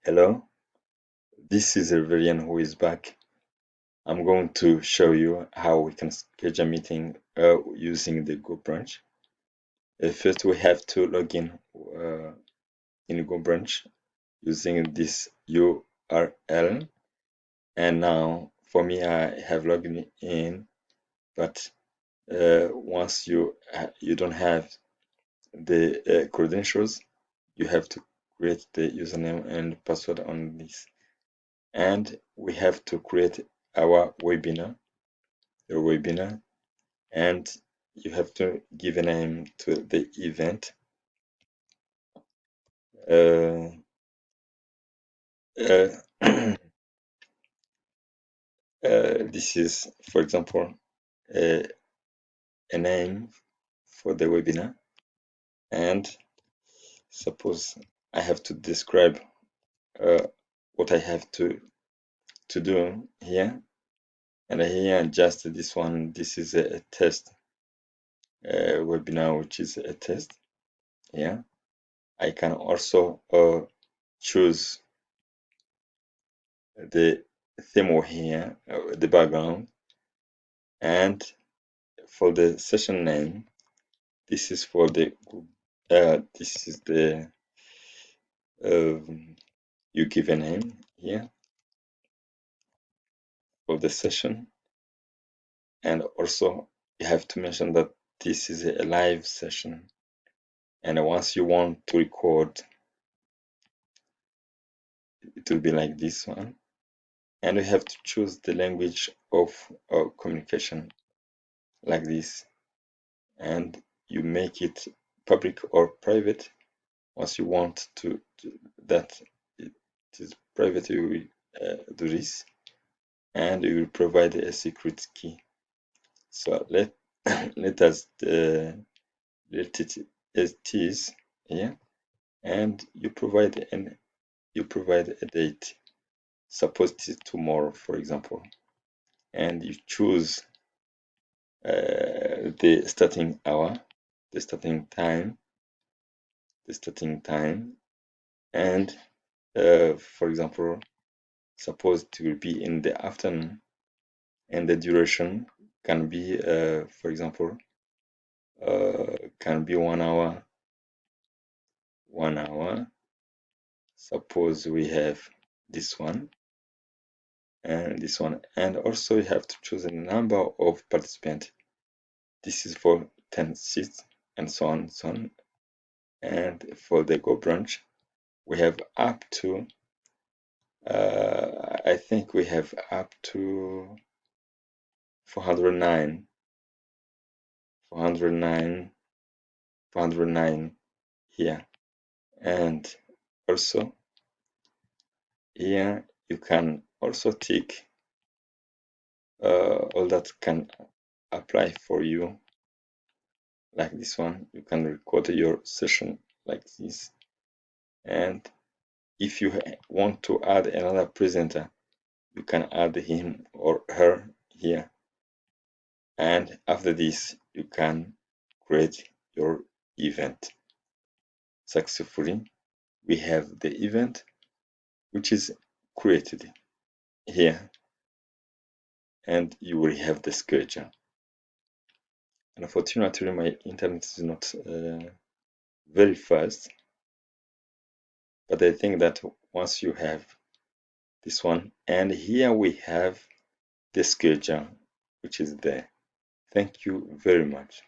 Hello, this is Reverian who is back. I'm going to show you how we can schedule a meeting using the GoBrunch. First, we have to log in GoBrunch using this URL. And now, for me, I have logged in, but once you don't have the credentials, you have to create the username and password on this. And we have to create our webinar, and you have to give a name to the event. This is, for example, a name for the webinar, and suppose I have to describe what I have to do here. And here, just this one, this is a test webinar, which is a test. Yeah, I can also choose the theme here, the background, and for the session name, this is for the this is the you give a name here for the session, and also you have to mention that this is a live session, and once you want to record, it will be like this one, and we have to choose the language of communication like this, and you make it public or private. Once you want to that it is private, you will do this, and you will provide a secret key. So let let us let it as it is here, and you provide a date. Suppose it is tomorrow, for example, and you choose the starting hour, the starting time, and for example, suppose it will be in the afternoon, and the duration can be, for example, can be 1 hour. Suppose we have this one and this one, and also you have to choose a number of participants. This is for 10 seats, and so on, so on. And for the GoBrunch, we have up to I think we have up to 409 here. And also here you can also tick all that can apply for you, like this one. You can record your session like this, and if you want to add another presenter, you can add him or her here, and after this you can create your event successfully. We have the event which is created here, and you will have the schedule. And unfortunately, my internet is not very fast, but I think that once you have this one, and here we have the schedule which is there. Thank you very much.